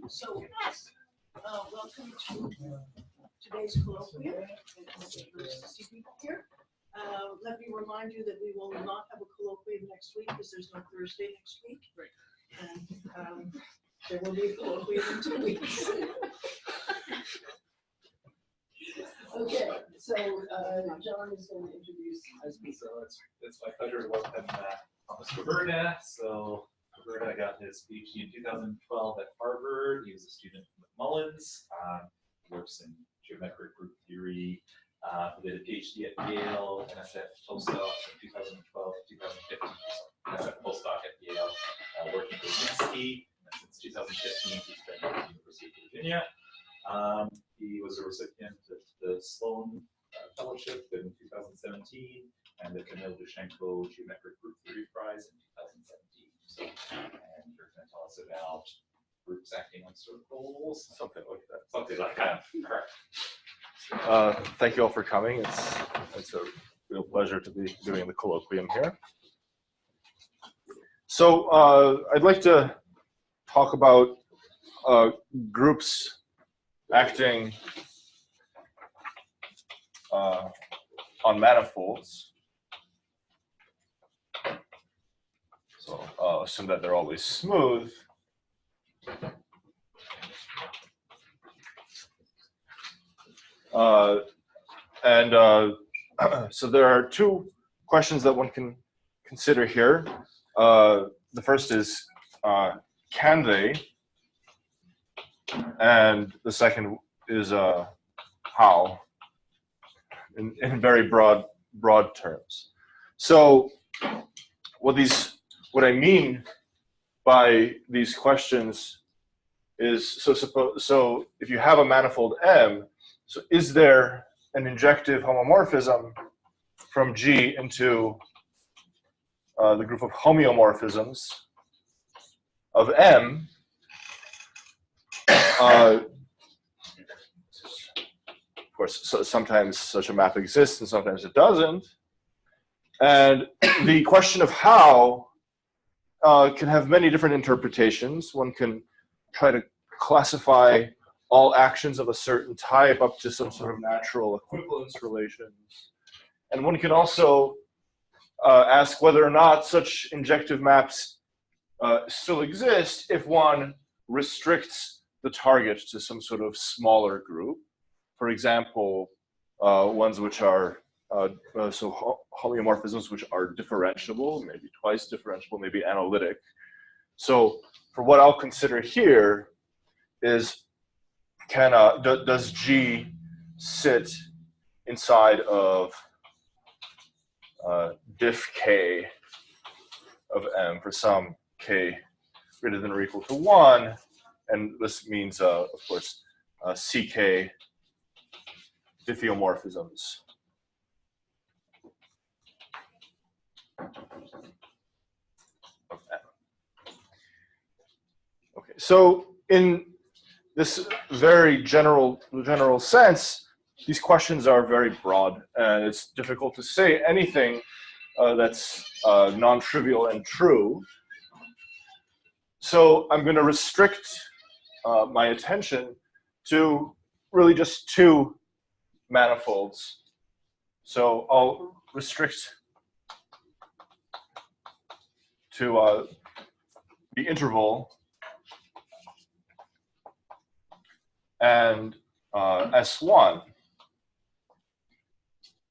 So, welcome to today's colloquium. It's nice to see people here. Let me remind you that we will not have a colloquium next week because there's no Thursday next week. And there will be a colloquium in 2 weeks. Okay, so John is going to introduce us. So it's my pleasure to welcome Thomas Koberda. So Koberda got his PhD in 2012 at Harvard. He was a student with Mullins. He works in geometric group theory. He did a PhD at Yale, and that's at postdoc from 2012 to 2015. So that's at postdoc at Yale, working for Minsky. And since 2015, he's been at the University of Virginia. He was a recipient of the Sloan Fellowship in 2017 and the Camille Dushenko Geometric Group Theory Prize in 2017. So, and you're going to tell us about groups acting on circles. Something like that. Something like that. Correct. Thank you all for coming. It's a real pleasure to be doing the colloquium here. So I'd like to talk about groups acting on manifolds. So I'll assume that they're always smooth. So there are two questions that one can consider here. The first is, can they? And the second is how, in very broad terms. So what I mean by these questions is, so if you have a manifold M, so is there an injective homomorphism from G into the group of homeomorphisms of M? Of course, so sometimes such a map exists and sometimes it doesn't. And the question of how can have many different interpretations. One can try to classify all actions of a certain type up to some sort of natural equivalence relations. And one can also ask whether or not such injective maps still exist if one restricts the target to some sort of smaller group. For example, ones which are homeomorphisms which are differentiable, maybe twice differentiable, maybe analytic. So for what I'll consider here is, does G sit inside of diff K of M for some K greater than or equal to 1, and this means, of course, CK diffeomorphisms. Okay, so in this very general sense, these questions are very broad, and it's difficult to say anything that's non-trivial and true. So I'm going to restrict my attention to really just two manifolds. So I'll restrict to the interval and S1,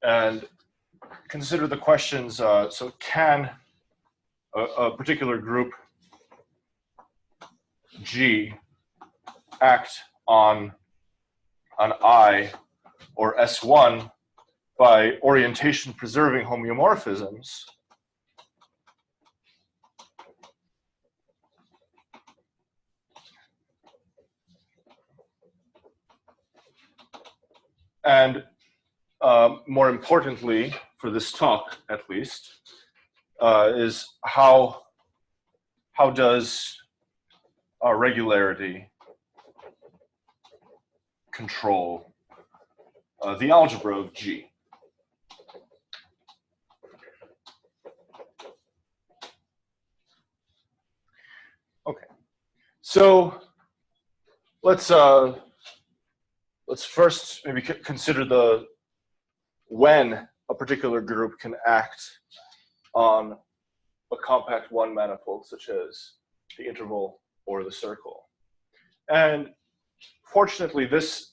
and consider the questions. So can a particular group G act on I or S1 by orientation preserving homeomorphisms? And more importantly, for this talk at least, is how does regularity control the algebra of G? Okay, so let's first maybe consider when a particular group can act on a compact one manifold, such as the interval or the circle. And fortunately, this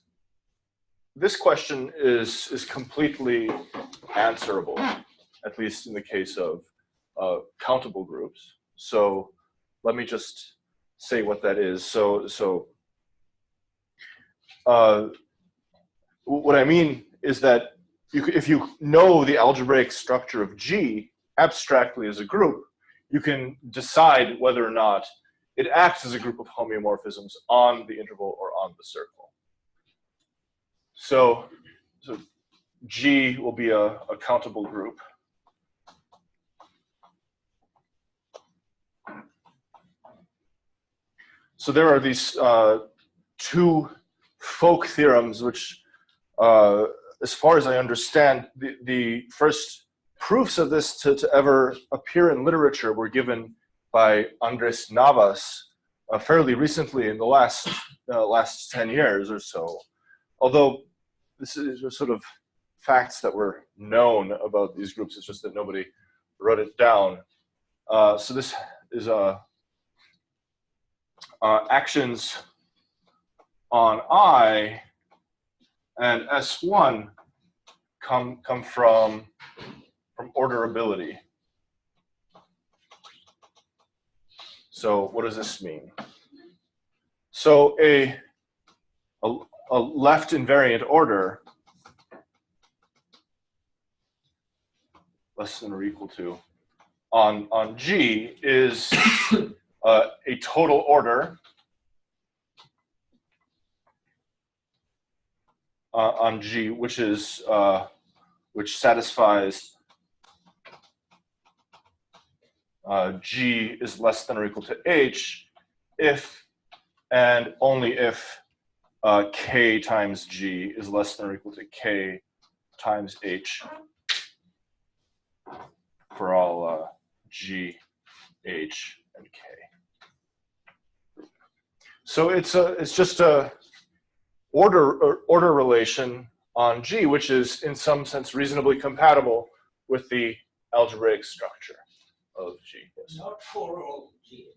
question is completely answerable, at least in the case of countable groups. So let me just say what that is. So what I mean is that if you know the algebraic structure of G abstractly as a group, you can decide whether or not it acts as a group of homeomorphisms on the interval or on the circle. So G will be a countable group. So there are these two folk theorems, which, as far as I understand, the first proofs of this to ever appear in literature were given by Andres Navas fairly recently, in the last 10 years or so. Although this is sort of facts that were known about these groups, it's just that nobody wrote it down. So this is actions on I and S1 come from orderability. So what does this mean? So a left invariant order less than or equal to on G is a total order on G, which satisfies G is less than or equal to H if and only if K times G is less than or equal to K times H for all G, H, and K. So it's just a order relation on G, which is in some sense reasonably compatible with the algebraic structure of G. Yes. Not for all G.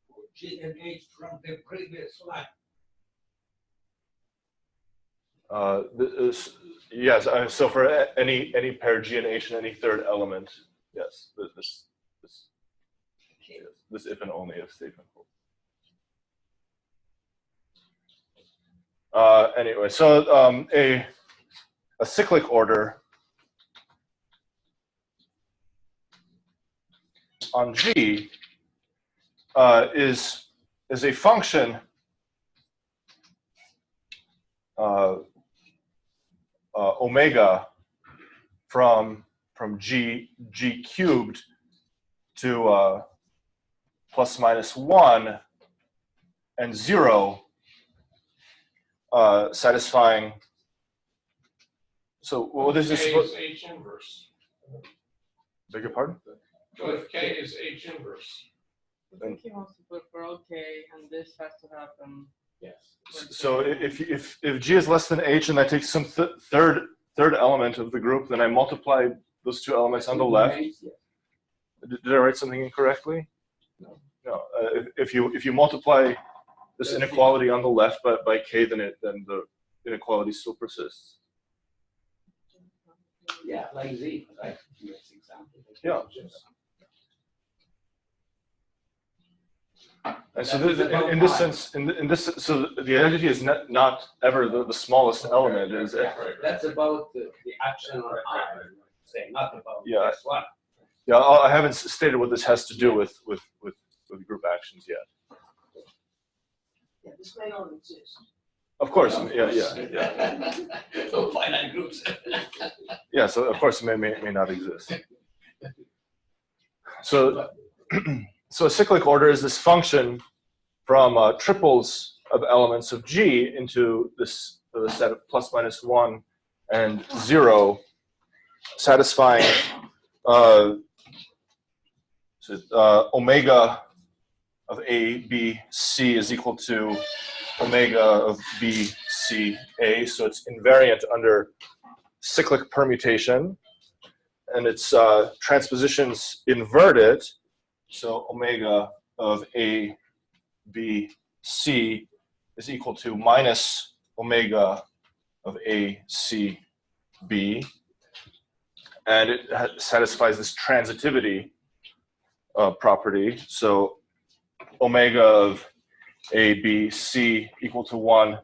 For G and H from the previous line. Yes. So for any pair G and H and any third element, yes. This if and only if statement holds. Anyway, so a cyclic order on G is a function omega from G cubed to plus minus 1 and 0, satisfying. So what is this? K is H inverse. Beg your pardon? So if K is H inverse. I think he wants to put for all K, and this has to happen. Yes. So if G is less than H and I take some third element of the group, then I multiply those two elements on the left. Did I write something incorrectly? No. No. If you multiply this inequality on the left by K, then the inequality still persists. Yeah, like Z, right? This example. Yeah. And so in this sense, so the identity is not ever the smallest element. Is it? That's about the action on I, say, not about Yeah. S1. Yeah, I haven't stated what this has to do with group actions yet. Yeah, this may not exist. Of course, yeah. So finite groups. Yeah, so of course it may not exist. So a cyclic order is this function from triples of elements of G into this set of plus minus 1 and 0, satisfying omega of A, B, C is equal to omega of B, C, A. So it's invariant under cyclic permutation. And its transpositions invert it. So omega of A, B, C is equal to minus omega of A, C, B. And it satisfies this transitivity property. So omega of A, B, C equal to 1,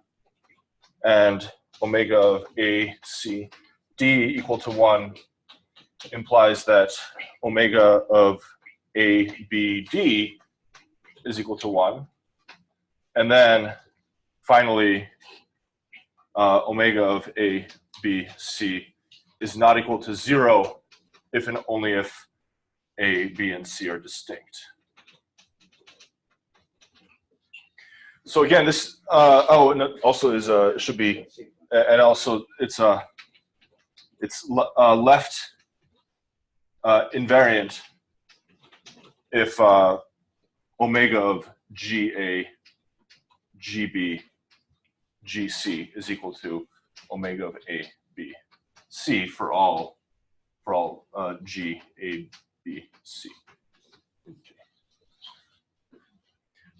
and omega of A, C, D equal to 1 implies that omega of A, B, D is equal to 1. And then finally, omega of A, B, C is not equal to 0 if and only if A, B, and C are distinct. So again, this and it also is should be, and also it's left invariant if omega of GA, GB, GC is equal to omega of A, B, C for all G, A, B, C.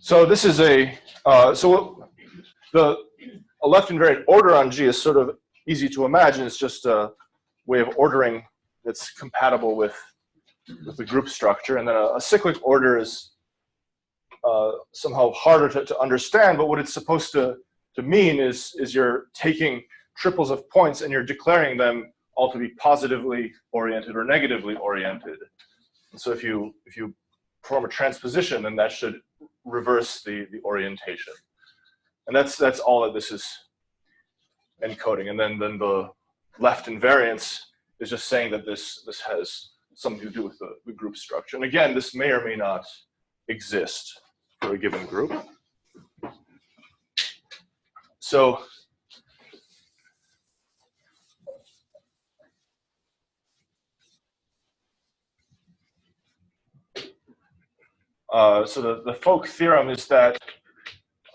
So this is a left invariant order on G is sort of easy to imagine. It's just a way of ordering that's compatible with the group structure. And then a cyclic order is somehow harder to understand, but what it's supposed to mean is you're taking triples of points and you're declaring them all to be positively oriented or negatively oriented. And so if you perform a transposition, then that should reverse the orientation. And that's all that this is encoding. And then the left invariance is just saying that this has something to do with the group structure. And again, this may or may not exist for a given group. So the folk theorem is that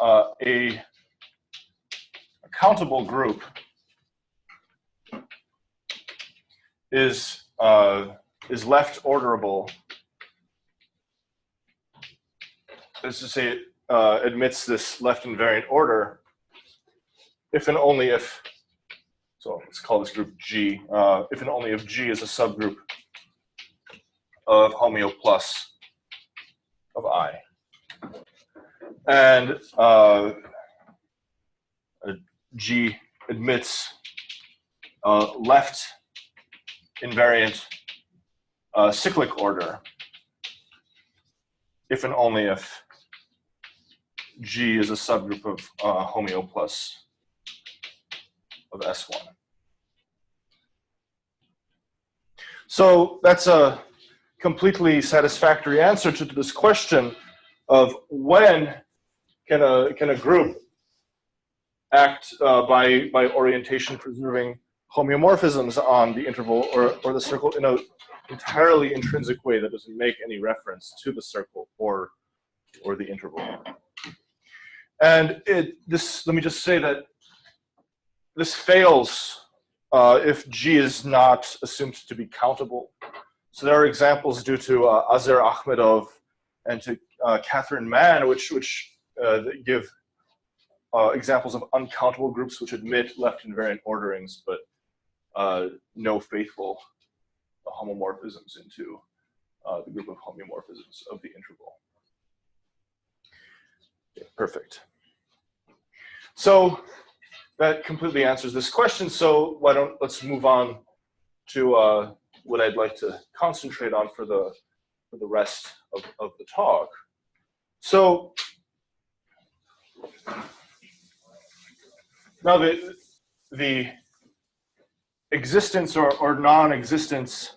a countable group is left orderable. As to say, it admits this left invariant order if and only if. So let's call this group G. If and only if G is a subgroup of homeo plus of I. And G admits left invariant cyclic order if and only if G is a subgroup of homeo plus of S1. So that's a completely satisfactory answer to this question of when can a group act by orientation preserving homeomorphisms on the interval or the circle in an entirely intrinsic way that doesn't make any reference to the circle or the interval. And let me just say that this fails if G is not assumed to be countable. So there are examples due to Azer Akhmedov and to Catherine Mann, which give examples of uncountable groups which admit left invariant orderings, but no faithful homomorphisms into the group of homeomorphisms of the interval. Okay, perfect. So that completely answers this question. So let's move on to what I'd like to concentrate on for the rest of the talk. So now the existence or non-existence,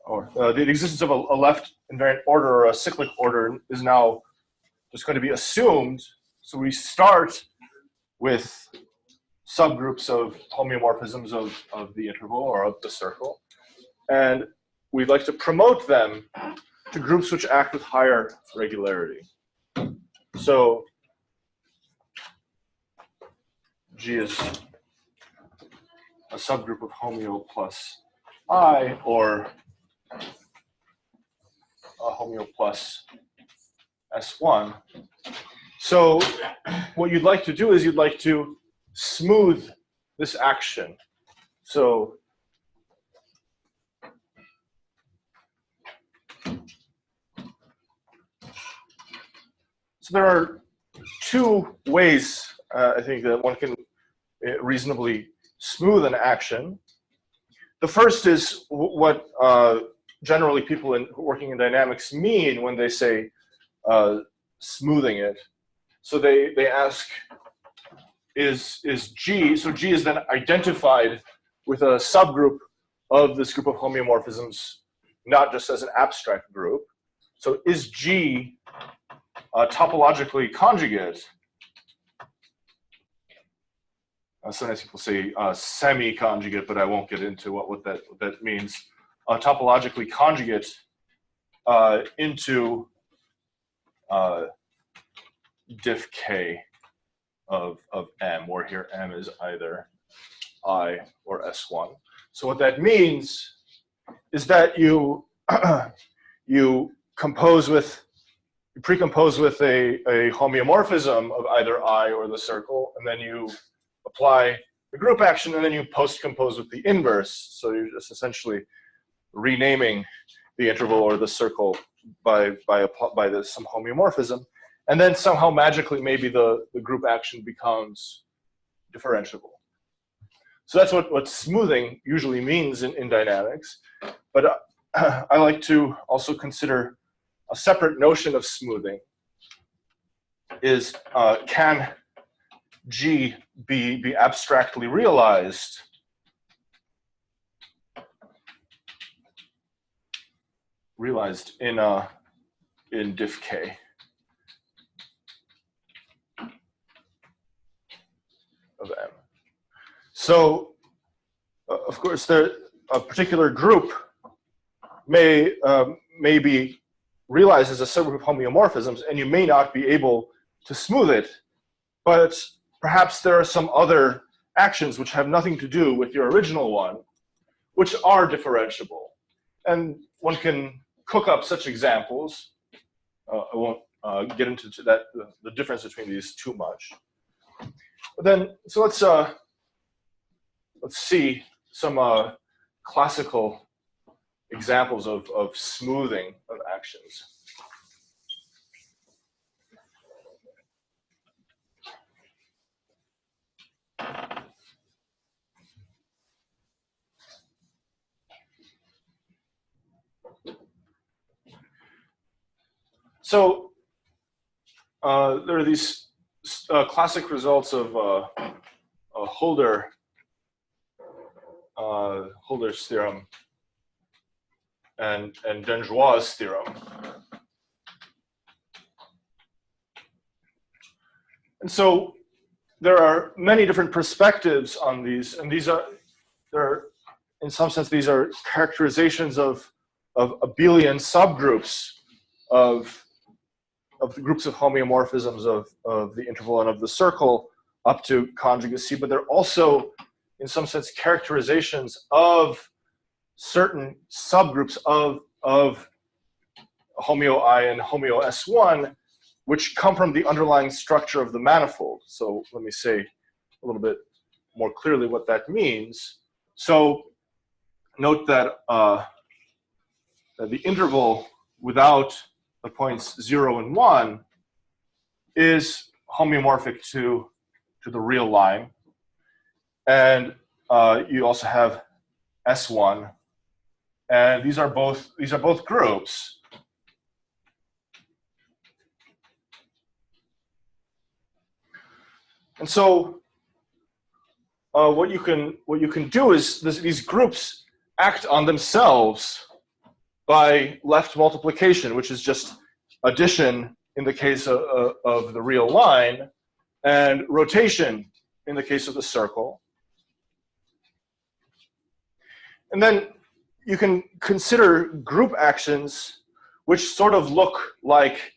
or the existence of a left invariant order or a cyclic order is now just going to be assumed. So we start with subgroups of homeomorphisms of the interval or of the circle. And we'd like to promote them to groups which act with higher regularity. So G is a subgroup of homeo plus I, or a homeo plus S1. So what you'd like to do is you'd like to smooth this action. So there are two ways, I think, that one can reasonably smooth an action. The first is what generally people working in dynamics mean when they say smoothing it. So they ask, is G, so G is then identified with a subgroup of this group of homeomorphisms, not just as an abstract group. So is G topologically conjugate? Sometimes people say semi-conjugate, but I won't get into what that means. Topologically conjugate into diff k of M, where here M is either I or S1. So what that means is that you you precompose with a homeomorphism of either I or the circle, and then you apply the group action, and then you post-compose with the inverse. So you're just essentially renaming the interval or the circle by some homeomorphism, and then somehow magically maybe the group action becomes differentiable. So that's what smoothing usually means in dynamics. But I like to also consider a separate notion of smoothing is can G be abstractly realized in diff k. Of M. So, of course, a particular group may be realized as a subgroup of homeomorphisms, and you may not be able to smooth it, but perhaps there are some other actions which have nothing to do with your original one, which are differentiable. And one can cook up such examples. I won't get into that the difference between these too much. But then, so let's see some classical examples of smoothing of actions. So there are these classic results of Holder's theorem and Denjois' theorem. And so there are many different perspectives on these, and in some sense, these are characterizations of abelian subgroups of the groups of homeomorphisms of the interval and of the circle up to conjugacy, but they're also, in some sense, characterizations of certain subgroups of homeo I and homeo S1, which come from the underlying structure of the manifold. So let me say a little bit more clearly what that means. So note that the interval without the points 0 and 1 is homeomorphic to the real line. And you also have S1. And these are both groups. And so what you can do is these groups act on themselves by left multiplication, which is just addition in the case of the real line, and rotation in the case of the circle. And then you can consider group actions which sort of look like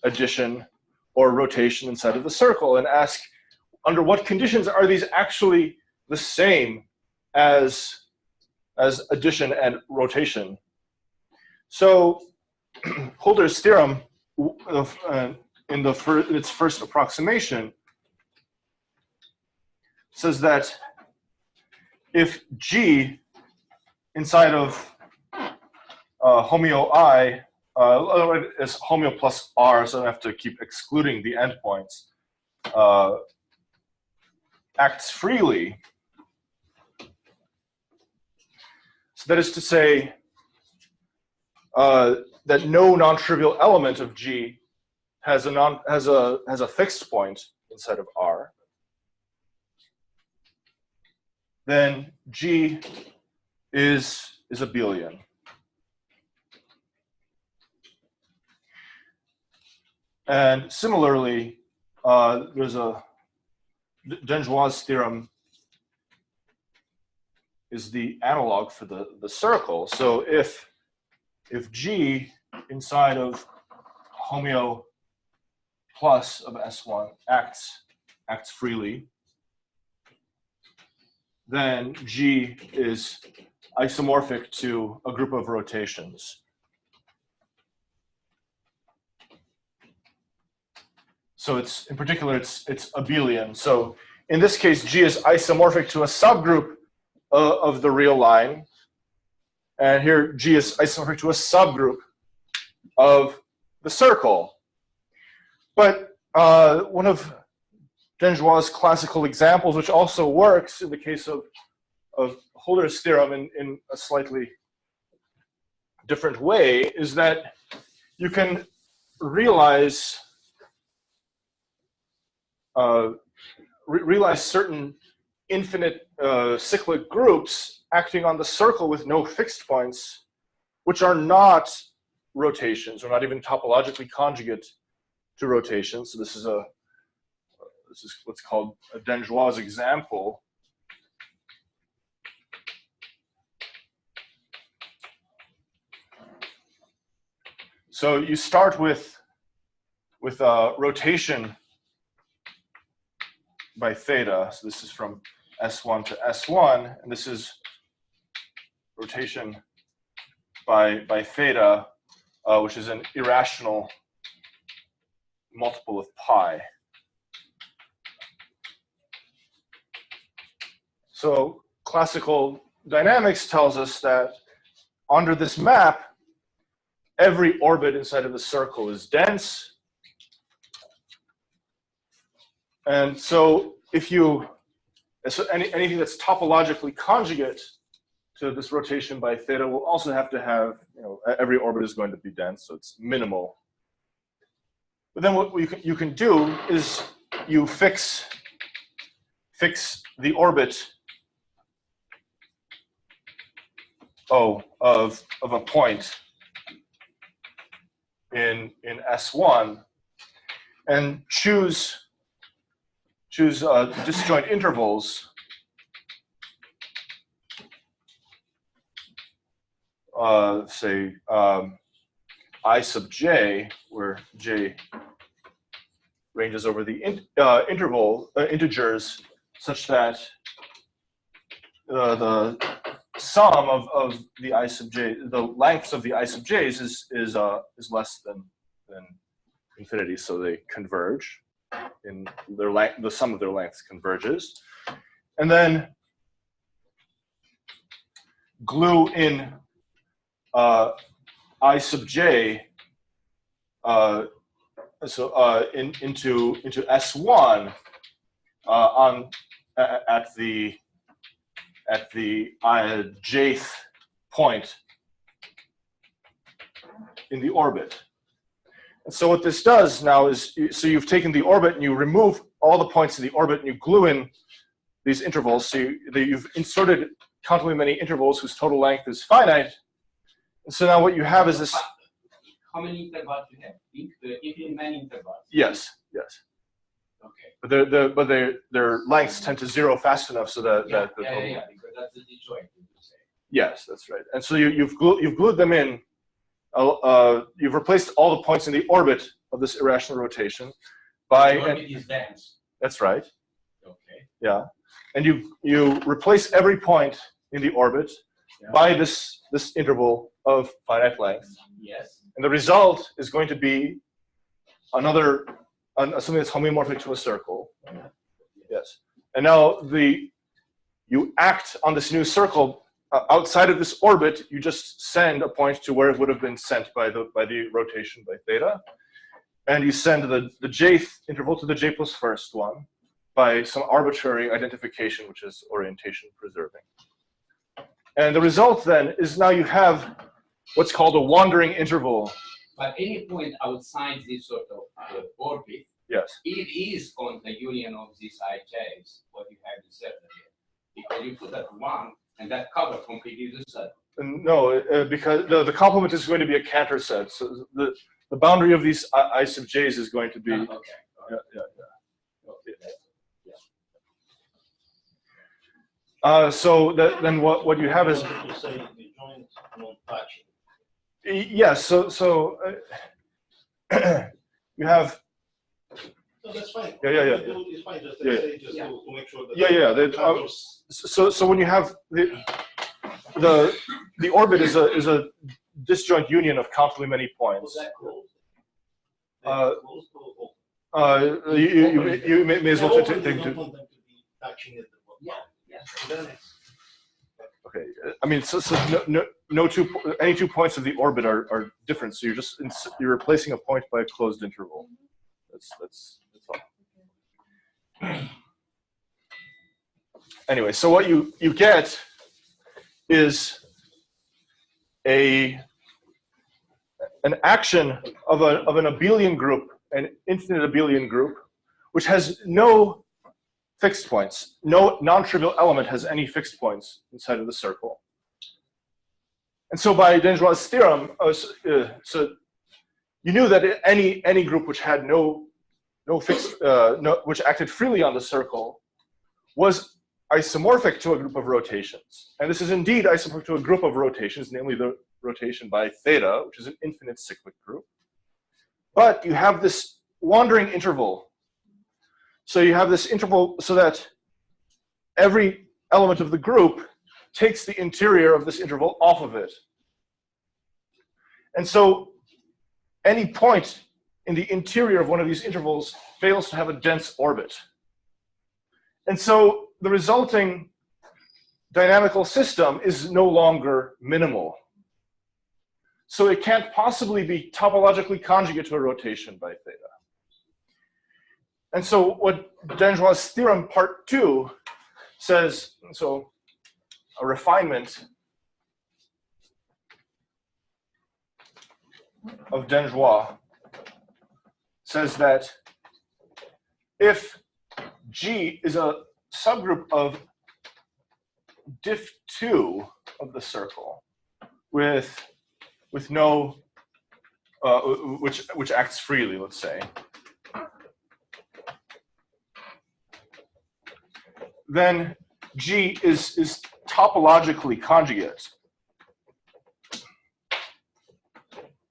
addition or rotation inside of the circle, and ask, under what conditions are these actually the same as addition and rotation? So Holder's theorem, in its first approximation, says that if G inside of homeo I is homeo plus R, so I have to keep excluding the endpoints, acts freely. So that is to say that no non-trivial element of G has a fixed point inside of R. Then G is abelian. And similarly, there's a Denjois' theorem is the analog for the circle. So if G inside of homeo plus of S1 acts freely, then G is isomorphic to a group of rotations. So it's, in particular, it's abelian. So in this case, G is isomorphic to a subgroup of the real line. And here, G is isomorphic to a subgroup of the circle. But one of Denjois' classical examples, which also works in the case of Holder's theorem in a slightly different way, is that you can realize certain infinite cyclic groups acting on the circle with no fixed points, which are not rotations, or not even topologically conjugate to rotations. So this is what's called a Denjois example. So you start with rotation by theta. So this is from S1 to S1, and this is rotation by theta, which is an irrational multiple of pi. So classical dynamics tells us that under this map, every orbit inside of the circle is dense. And so anything that's topologically conjugate to this rotation by theta will also have to have, every orbit is going to be dense, so it's minimal. But then what you can do is you fix the orbit of a point in S1 and choose disjoint intervals say I sub j, where j ranges over the integers, such that the sum of the I sub j, the lengths of the I sub j's is less than infinity, so they converge. In their length, the sum of their lengths converges, and then glue in I sub j into S1 at the jth point in the orbit. And so what this does now is, so you've taken the orbit and you remove all the points in the orbit and you glue in these intervals. So you've inserted countably many intervals whose total length is finite. And so now what you have is this. How many intervals you have? Infinite many intervals. Yes. Okay. But their lengths tend to zero fast enough so that Yeah, because that's the disjoint. Yes, that's right. And so you've glued them in. You've replaced all the points in the orbit of this irrational rotation by. The orbit is dense. That's right. Yeah, and you replace every point in the orbit by this interval of finite length, Yes. and the result is going to be another something that's homeomorphic to a circle. Yes, and now you act on this new circle outside of this orbit. You just send a point to where it would have been sent by the rotation by theta, and you send the jth interval to the j plus first one by some arbitrary identification, which is orientation preserving. And the result then is now you have what's called a wandering interval. But any point outside this sort of orbit, Yes. it is on the union of these ij's, what you have inserted here. Because you put that one, and that covers completely the circle. No, because the complement is going to be a Cantor set. So the boundary of these I sub j's is going to be. Okay. So then what you have is. You say the joint non-touching. Yes. So you have. No, that's fine. Yeah. It's fine. Just Yeah. say just to make sure that. Yeah. So when you have the orbit is a disjoint union of countably many points. Was that closed? You may as well take. Want them to be touching it. Okay, I mean, so any 2 points of the orbit are different. So you're replacing a point by a closed interval. That's all. Anyway, so what you get is an action of an abelian group, an infinite abelian group, which has no fixed points. No non-trivial element has any fixed points inside of the circle. And so by Denjois' theorem, so you knew that any group which had no fixed, which acted freely on the circle, was isomorphic to a group of rotations. And this is indeed isomorphic to a group of rotations, namely the rotation by theta, which is an infinite cyclic group. But you have this wandering interval. So you have this interval so that every element of the group takes the interior of this interval off of it. And so any point in the interior of one of these intervals fails to have a dense orbit. And so the resulting dynamical system is no longer minimal. So it can't possibly be topologically conjugate to a rotation by theta. And so what Denjois' theorem part 2 says, so a refinement of Denjois says that if G is a subgroup of diff2 of the circle with no, which acts freely, let's say, then G is topologically conjugate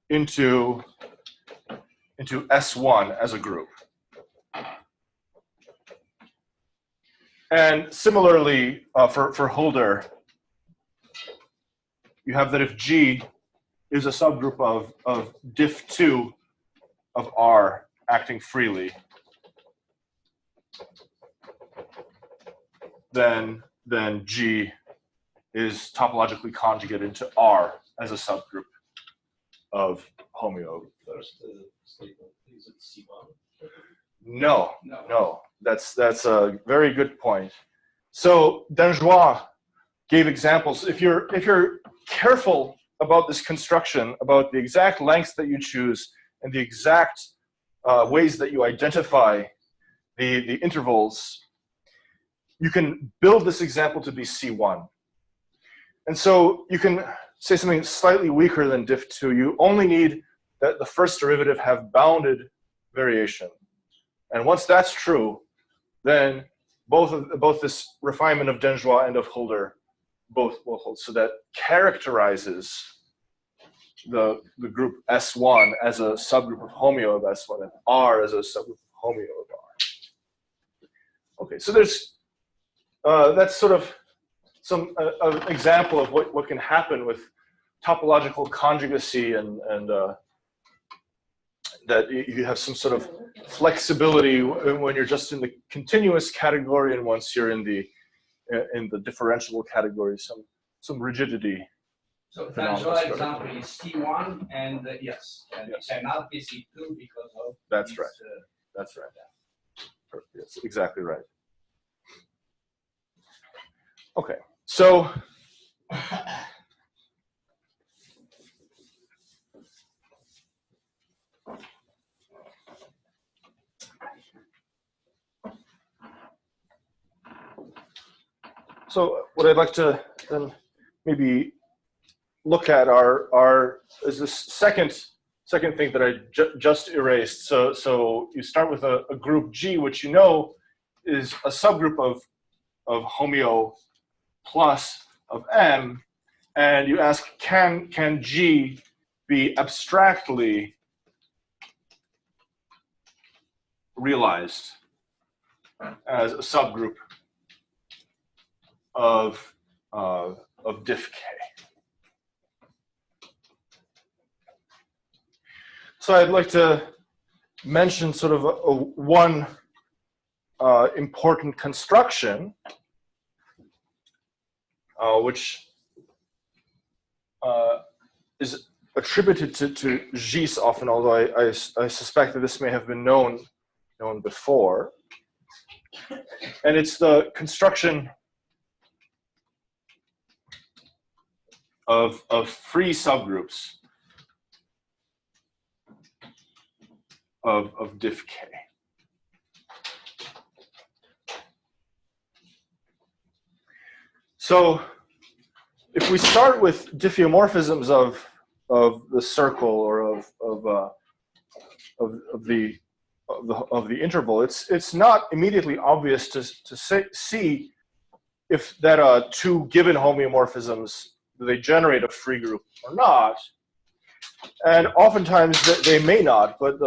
into S1 as a group. And similarly, for Holder, you have that if G is a subgroup of diff2 of R acting freely, then G is topologically conjugate into R as a subgroup of homeo. First statement, is it C1? No. That's a very good point. So Denjois gave examples. If you're careful about this construction, about the exact lengths that you choose and the exact ways that you identify the intervals, you can build this example to be C1. And so you can say something slightly weaker than diff2. You only need that the first derivative have bounded variation. And once that's true, then both this refinement of Denjois and of Holder both will hold. So that characterizes the group S1 as a subgroup of homeo of S1 and R as a subgroup of homeo of R. Okay, so there's that's sort of an example of what can happen with topological conjugacy and that you have some sort of flexibility when you're just in the continuous category, and once you're in the differentiable category, some rigidity. So Phenomenal Tanjo's story. example is C1 and yes, and Yes. it cannot be C2 because of That's these, right. That's right. That's exactly right. Okay, so what I'd like to then maybe look at is this second thing that I just erased. So you start with a group G, which you know is a subgroup of homeo plus of M, and you ask, can G be abstractly realized as a subgroup of diff K? So I'd like to mention sort of one important construction, which is attributed to Gis often, although I suspect that this may have been known before. And it's the construction of free subgroups of diff K. So if we start with diffeomorphisms of the circle or of the interval, it's not immediately obvious to see if that two given homeomorphisms, they generate a free group or not. And oftentimes they may not, but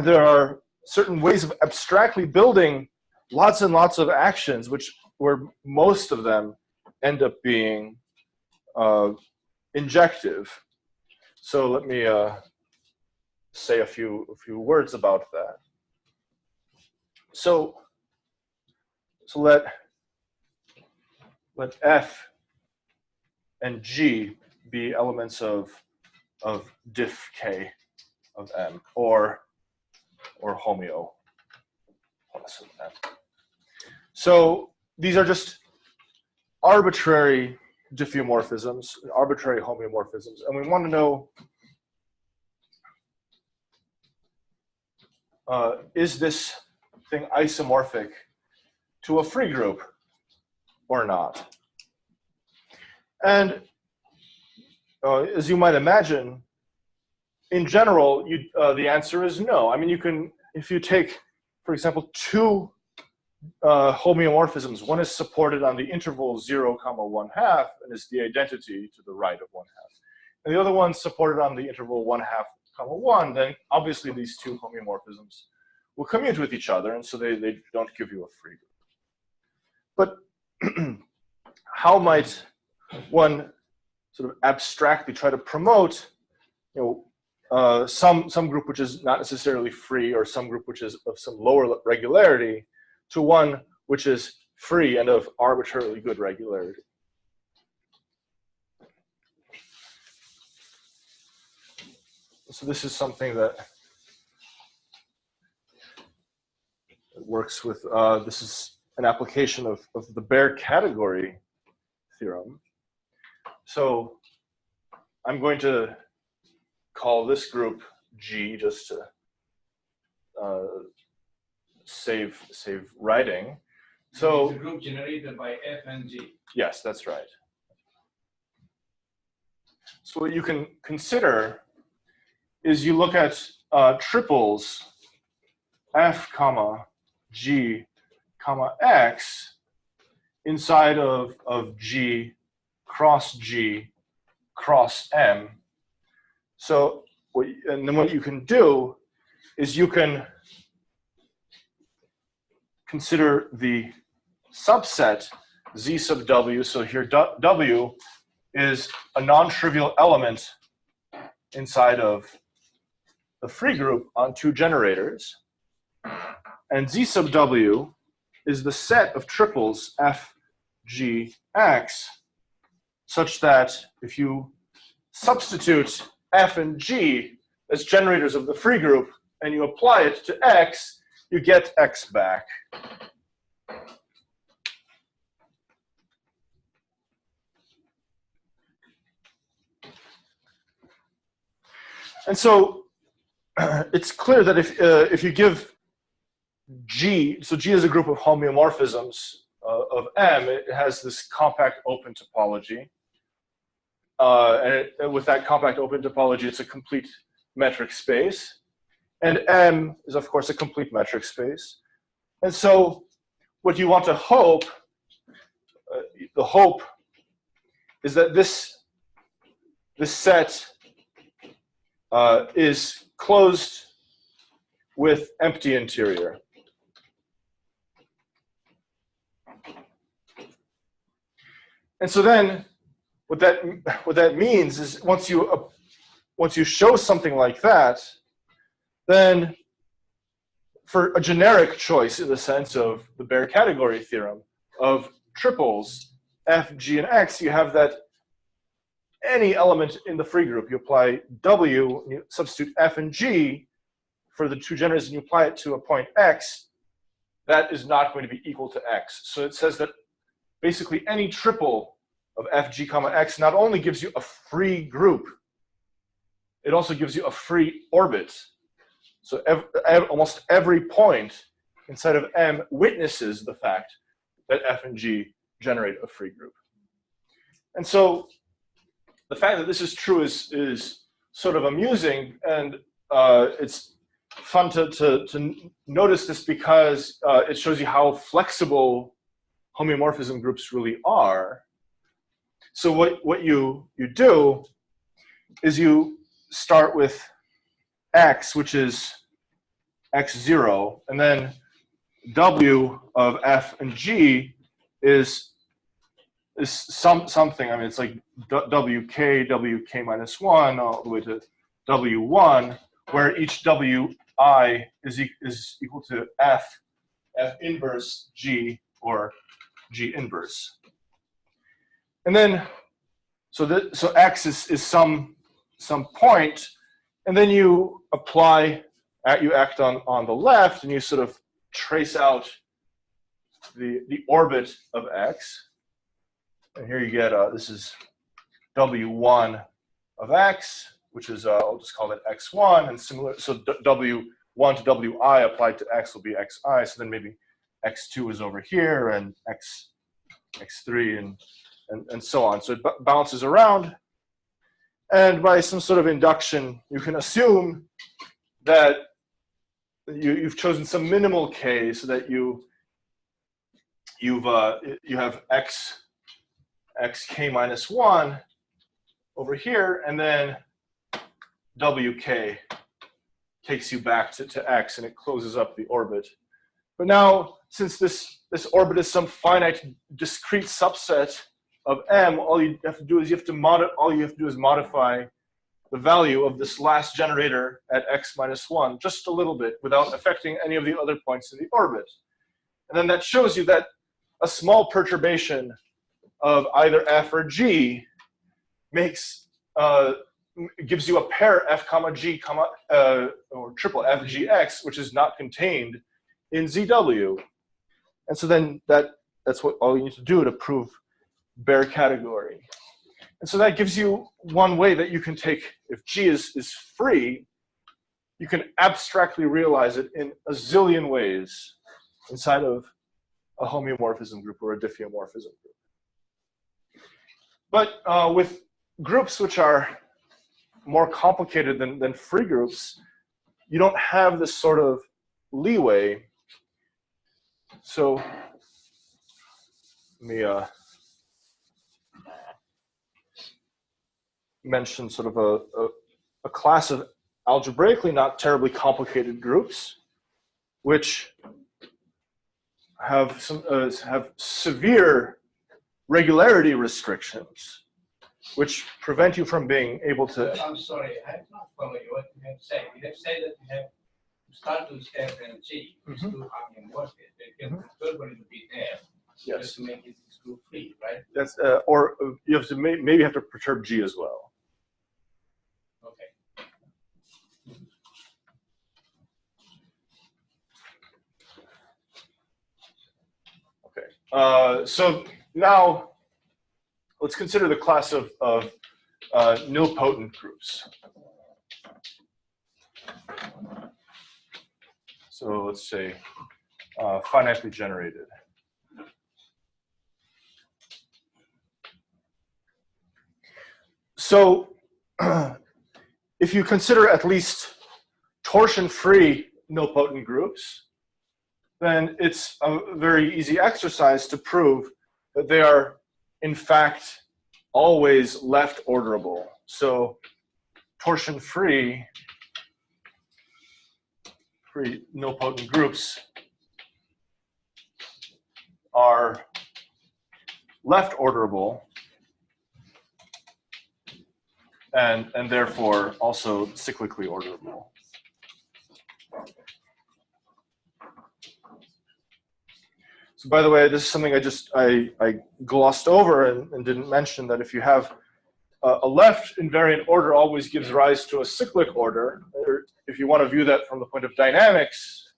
there are certain ways of abstractly building lots and lots of actions, where most of them end up being injective. So let me say a few words about that. So let F and G be elements of diff K of M, or homeo plus of M. So these are just arbitrary diffeomorphisms, arbitrary homeomorphisms, and we want to know, is this thing isomorphic to a free group or not? And as you might imagine, in general, the answer is no. I mean, you can, if you take, for example, two homeomorphisms, one is supported on the interval 0, 1/2, and is the identity to the right of 1/2. And the other one's supported on the interval 1/2, 1, then obviously these two homeomorphisms will commute with each other, and so they don't give you a free group. But how might one sort of abstractly try to promote, some group which is not necessarily free, or some group which is of some lower regularity, to one which is free and of arbitrarily good regularity? So this is something that works with, this is an application of the bare category theorem. So I'm going to call this group G just to save writing. So the group generated by F and G. Yes, that's right. So what you can consider is you look at triples F, G, X inside of G cross M. So and then what you can do is you can consider the subset Z sub W, so here W is a non-trivial element inside of the free group on two generators, and Z sub W is the set of triples F, G, X, such that if you substitute F and G as generators of the free group and you apply it to X, you get X back. And so it's clear that if you give G, so G is a group of homeomorphisms of M, it has this compact open topology. And with that compact open topology, it's a complete metric space. And M is, of course, a complete metric space. And so what you want to hope, the hope is that this set is closed with empty interior. And so then what that means is once you show something like that, then for a generic choice in the sense of the bare category theorem of triples F, G, and X, you have that any element in the free group, you apply W, and you substitute F and G for the two generators, and you apply it to a point X, that is not going to be equal to X. So it says that basically any triple of F, G, comma, X not only gives you a free group, it also gives you a free orbit. So almost every point inside of M witnesses the fact that F and G generate a free group. And so the fact that this is true is sort of amusing, and it's fun to notice this because it shows you how flexible homeomorphism groups really are. So what you do is you start with X, which is X0, and then W of F and G is something. I mean, it's like WK minus 1 all the way to W1, where each WI is equal to F inverse G or G inverse. And then, so X is some point, and then you act on the left, and you sort of trace out the orbit of X. And here you get, this is W1 of X, which is, I'll just call it X1, and similar, so W1 to Wi applied to X will be Xi, so then maybe X2 is over here, and X3, and so on. So it bounces around, and by some sort of induction, you can assume that you've chosen some minimal K so that you have xk minus 1 over here, and then wk takes you back to x, and it closes up the orbit. But now, since this orbit is some finite discrete subset of M, all you have to do is modify the value of this last generator at x minus 1 just a little bit without affecting any of the other points in the orbit. And then that shows you that a small perturbation of either F or G gives you a pair F comma G comma or triple F G X, which is not contained in ZW. And so then that's what all you need to do to prove bare category. And so that gives you one way that you can take, if G is free, you can abstractly realize it in a zillion ways inside of a homeomorphism group or a diffeomorphism group. But with groups which are more complicated than free groups, you don't have this sort of leeway. So let me mention sort of a class of algebraically not terribly complicated groups, which have severe regularity restrictions, which prevent you from being able to. I'm sorry, I have not followed you what you have said. You have said that you have to start with F and G, these two homeomorphic. They can perturbable to be there. Yes. Just to make it screw free, right? That's or you have to maybe have to perturb G as well. Okay. Okay. So now let's consider the class of nilpotent groups. So let's say finitely generated. So if you consider at least torsion-free nilpotent groups, then it's a very easy exercise to prove that they are, in fact, always left orderable. So torsion-free nilpotent groups are left orderable and therefore also cyclically orderable. So by the way, this is something I glossed over and didn't mention, that if you have a left invariant order always gives rise to a cyclic order. Or if you want to view that from the point of dynamics,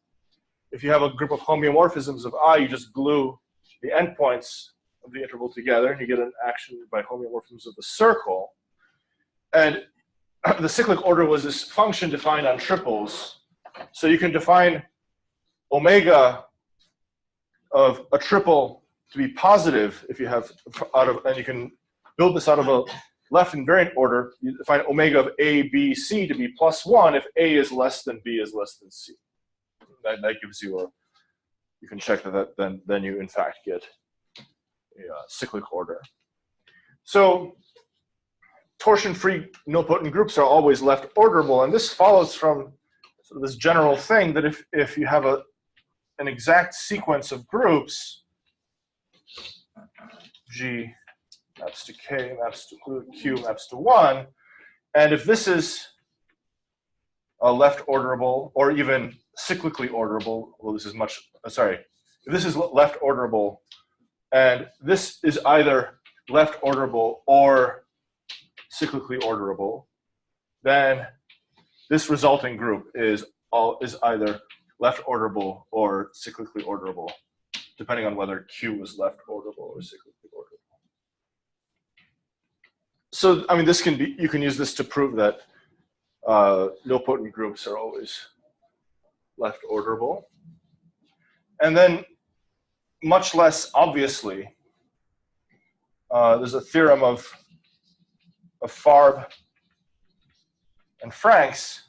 if you have a group of homeomorphisms of I, you just glue the endpoints of the interval together and you get an action by homeomorphisms of the circle. And the cyclic order was this function defined on triples. So you can define omega of a triple to be positive if you have and you can build this out of a left invariant order. You define omega of A, B, C to be +1 if A is less than B is less than C. That gives you you can check that then you in fact get a cyclic order. So torsion-free nilpotent groups are always left orderable, and this follows from sort of this general thing that if you have an exact sequence of groups, G maps to K, maps to Q, maps to 1, and if this is a left orderable or even cyclically orderable, well, this is if this is left orderable and this is either left orderable or cyclically orderable, then this resulting group is either left orderable or cyclically orderable, depending on whether Q is left orderable or cyclically orderable. So, I mean, you can use this to prove that nilpotent groups are always left orderable. And then, much less obviously, there's a theorem of Farb and Franks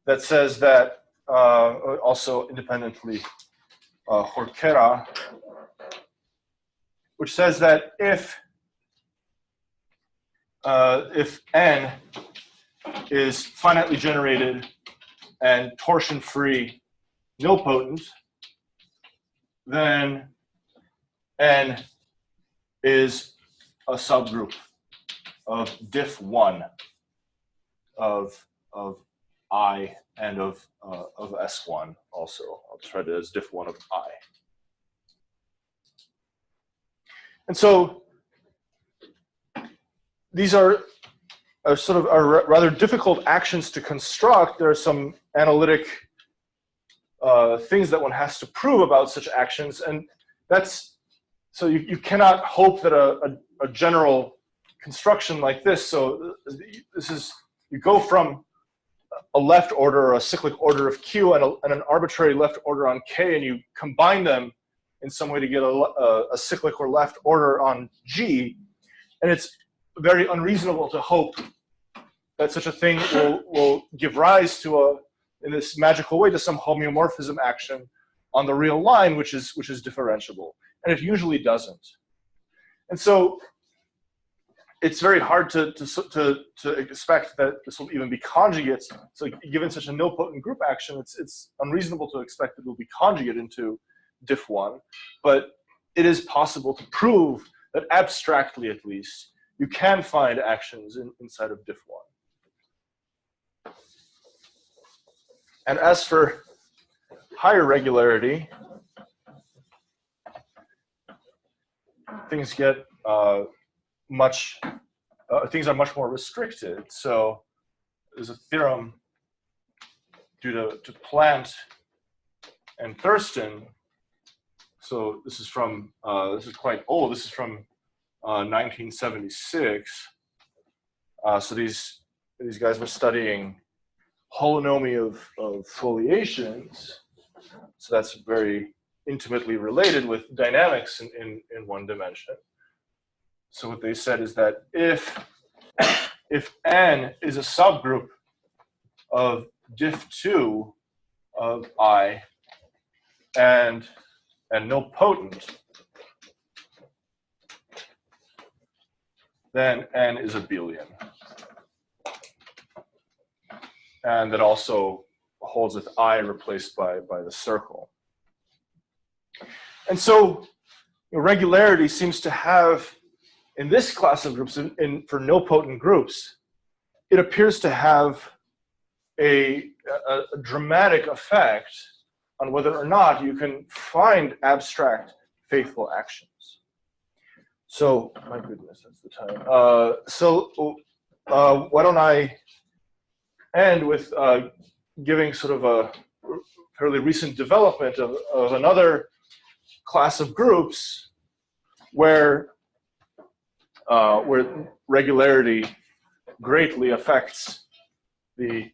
that says that, also independently Jorquera, which says that if n is finitely generated and torsion-free nilpotent, then n is a subgroup of diff 1 of I and of S1 also. I'll try it as diff 1 of I. And so these are rather difficult actions to construct. There are some analytic things that one has to prove about such actions, and so you cannot hope that a general construction like this. So you go from a left order or a cyclic order of Q and an arbitrary left order on K, and you combine them in some way to get a cyclic or left order on G, and it's very unreasonable to hope that such a thing will give rise to in this magical way to some homeomorphism action on the real line, which is differentiable, and it usually doesn't. And so it's very hard to expect that this will even be conjugates. So given such a nilpotent group action, it's unreasonable to expect that it will be conjugate into diff1. But it is possible to prove that abstractly, at least, you can find actions inside of diff1. And as for higher regularity, things get things are much more restricted. So there's a theorem due to Plant and Thurston. So this is from this is quite old. This is from 1976. So these guys were studying holonomy of foliations. So that's very intimately related with dynamics in one dimension. So what they said is that if n is a subgroup of diff2 of I and nilpotent, then n is abelian. And that also holds with I replaced by the circle. And so regularity seems to have, in this class of groups, for nilpotent groups, it appears to have a dramatic effect on whether or not you can find abstract faithful actions. So, my goodness, that's the time. Why don't I end with giving sort of a fairly recent development of another class of groups where regularity greatly affects the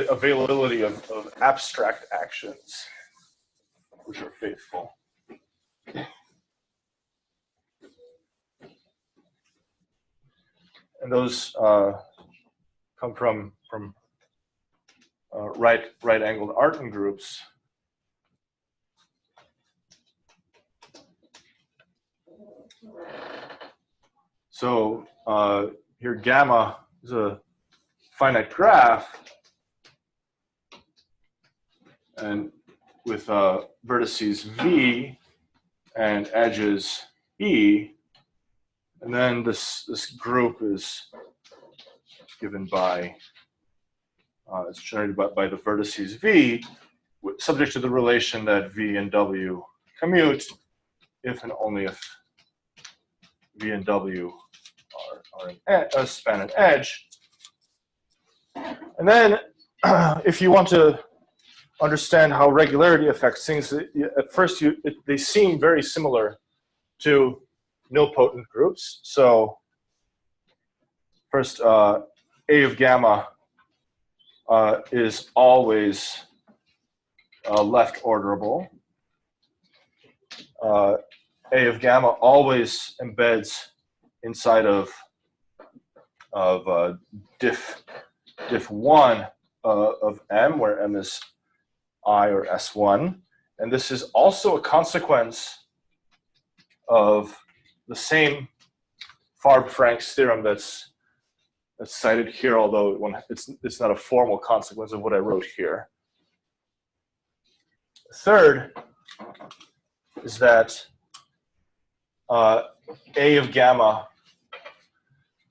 availability of abstract actions which are faithful. And those come from right-angled Artin groups. So here gamma is a finite graph, and with vertices V and edges E, and then this group is given by it's generated by the vertices V, subject to the relation that V and W commute if and only if V and W are span an edge. And then if you want to understand how regularity affects things, at first they seem very similar to nilpotent groups. So first, A of gamma is always left orderable. A of gamma always embeds inside of diff1 of M, where M is I or S1. And this is also a consequence of the same Farb-Frank's theorem that's cited here, although it's not a formal consequence of what I wrote here. Third is that A of gamma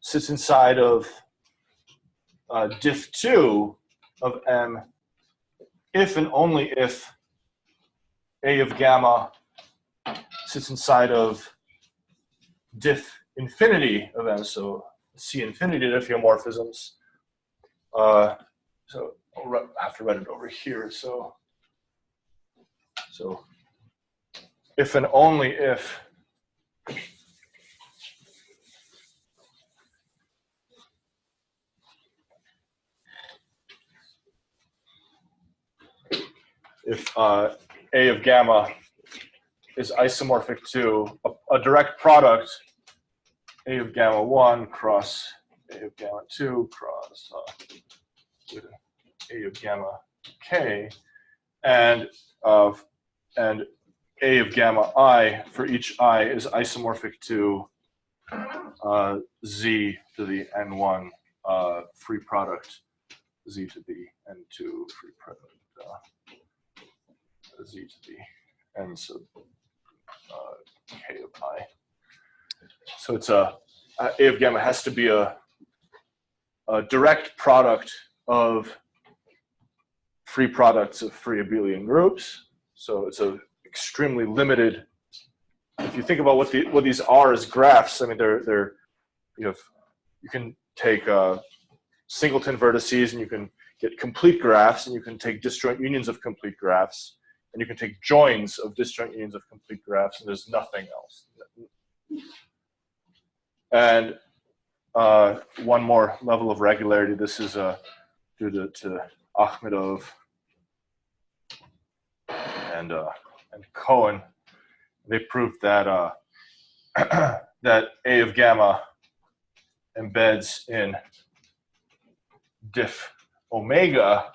sits inside of diff2 of M if and only if A of gamma sits inside of diff infinity of M, so C infinity diffeomorphisms. So I'll have to write it over here. So if and only if A of gamma is isomorphic to a direct product, A of gamma 1 cross A of gamma 2 cross A of gamma k, and A of gamma I for each I is isomorphic to Z to the N1 free product Z to the N2 free product Z to the N sub K of I. So it's A of gamma has to be a direct product of free products of free abelian groups. So it's a extremely limited. If you think about what these are as graphs, I mean you can take singleton vertices and you can get complete graphs, and you can take disjoint unions of complete graphs, and you can take joins of disjoint unions of complete graphs, and there's nothing else. And one more level of regularity. This is due to Akhmedov and Cohen. They proved that that A of gamma embeds in diff omega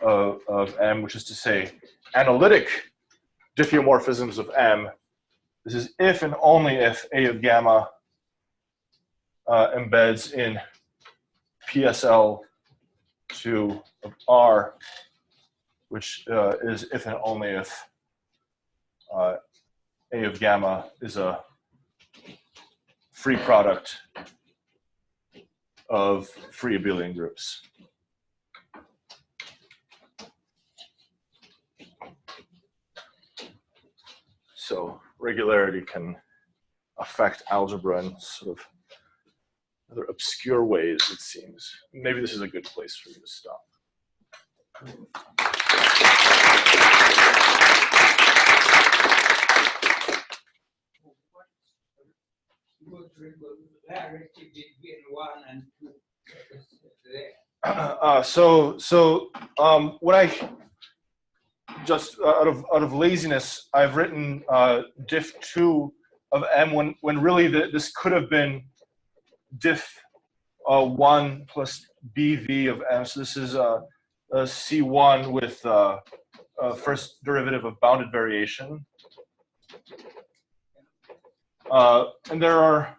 of M, which is to say analytic diffeomorphisms of M. This is if and only if A of gamma embeds in PSL2 of R, which is if and only if A of gamma is a free product of free abelian groups. So regularity can affect algebra in sort of other obscure ways, it seems. Maybe this is a good place for you to stop. When I just out of laziness, I've written diff2 of M when really this could have been diff 1 plus BV of M. So this is a C1 with first derivative of bounded variation. And there are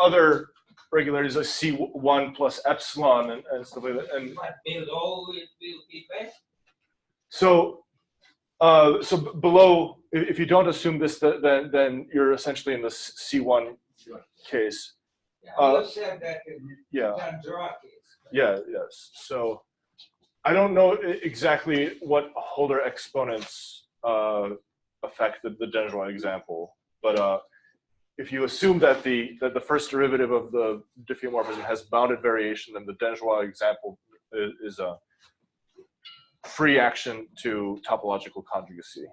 other regularities like C1 plus epsilon and stuff like that. And below it will be best. so below, if you don't assume this, then you're essentially in the C1 case. You said that in Yeah. Chandra case. Yeah. Yes. So I don't know exactly what Holder exponents affected the Denjoy example, but if you assume that the first derivative of the diffeomorphism has bounded variation, then the Denjoy example is a free action to topological conjugacy.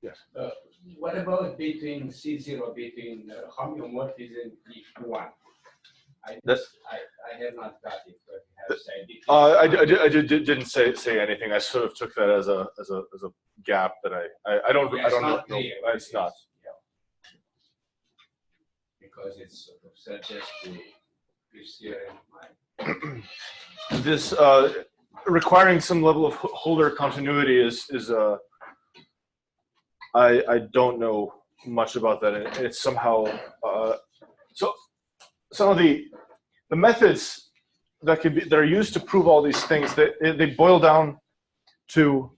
Yes. What about between C0 between homeomorphism P1? I have not got it, but you have said it. I didn't say anything. I sort of took that as a gap that I don't know. It's not. Yeah. Because it's sort of suggests this theorem. This requiring some level of Holder continuity is I don't know much about that. It's somehow so some of the methods that are used to prove all these things, they boil down to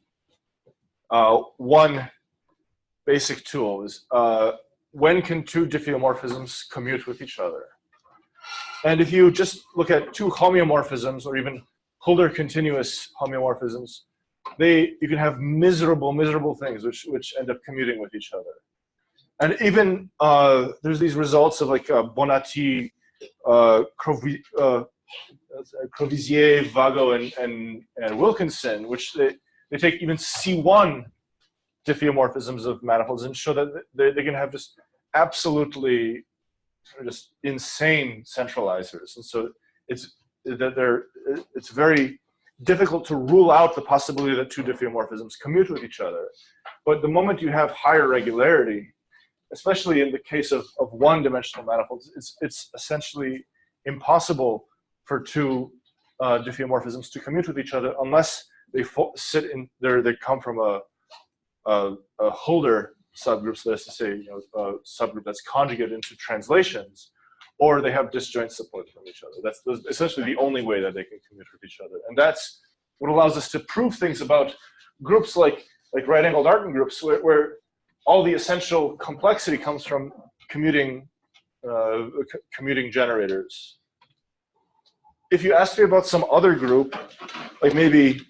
one basic tool: is when can two diffeomorphisms commute with each other? And if you just look at two homeomorphisms or even Holder continuous homeomorphisms, you can have miserable things which end up commuting with each other. And even there's these results of like Bonatti, Crovisier, Vago, and Wilkinson, which they take even C1 diffeomorphisms of manifolds and show that they can have just absolutely just insane centralizers. And so it's very difficult to rule out the possibility that two diffeomorphisms commute with each other. But the moment you have higher regularity, especially in the case of one-dimensional manifolds, it's essentially impossible for two diffeomorphisms to commute with each other unless sit in there. They come from a holder subgroup, so that's to say, a subgroup that's conjugate into translations, or they have disjoint support from each other. That's essentially the only way that they can commute with each other, and that's what allows us to prove things about groups like right-angled Artin groups, where all the essential complexity comes from commuting generators. If you ask me about some other group, like maybe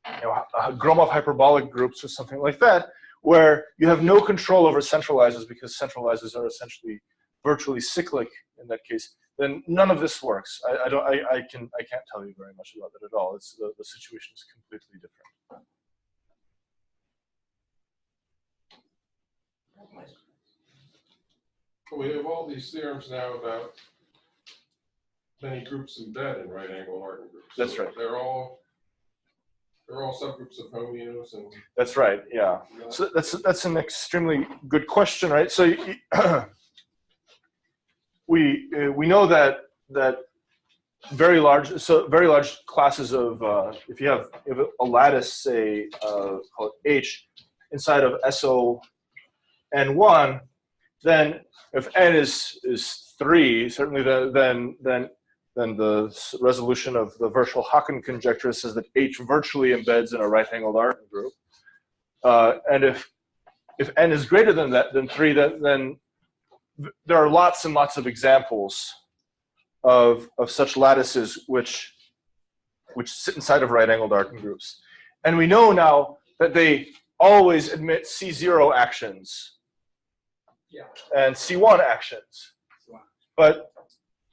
Gromov hyperbolic groups or something like that, where you have no control over centralizers because centralizers are essentially virtually cyclic in that case, then none of this works. I can't tell you very much about it at all. It's the situation is completely different. We have all these theorems now about many groups embedded in right-angled Artin groups. That's So right. They're all subgroups of homeos and. That's right. Yeah. So that's an extremely good question, right? So we know that very large classes of if you have a lattice, say called H, inside of SO N1, then if N is 3, certainly then the resolution of the Virchow-Haken conjecture says that H virtually embeds in a right-angled Artin group. And if N is greater than 3, then there are lots and lots of examples of such lattices which sit inside of right-angled Artin groups. And we know now that they always admit C0 actions and C1 actions. But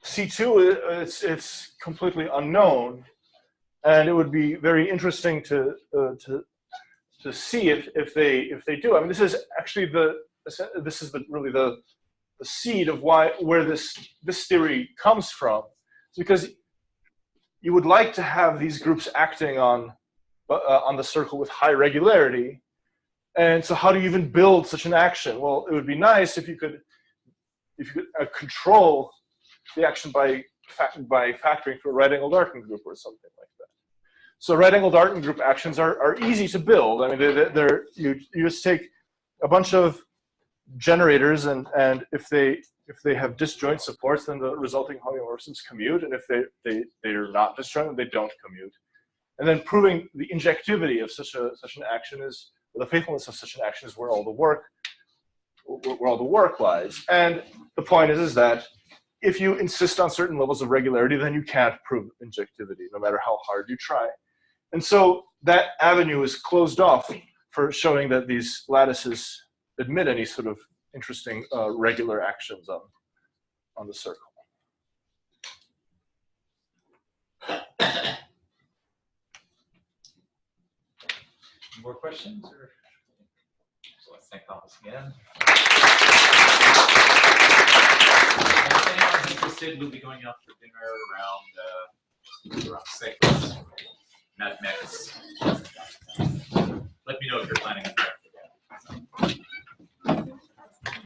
C2, it's completely unknown, and it would be very interesting to see if they do. I mean, this is actually really the seed of where this theory comes from. It's because you would like to have these groups acting on the circle with high regularity, and so how do you even build such an action? Well, it would be nice if you could control the action by factoring to a right-angled Artin group or something like that. So right-angled Artin group actions are easy to build. I mean, you just take a bunch of generators, and if they have disjoint supports, then the resulting homeomorphisms commute, and if they're not disjoint, they don't commute. And then proving the injectivity of such an action is, or the faithfulness of such an action is where all the work lies. And the point is that if you insist on certain levels of regularity, then you can't prove injectivity, no matter how hard you try. And so that avenue is closed off for showing that these lattices admit any sort of interesting regular actions on the circle. More questions? Or? So let's thank Thomas again. If anyone's interested, we'll be going out for dinner around Cyclic, mathematics. Let me know if you're planning on that.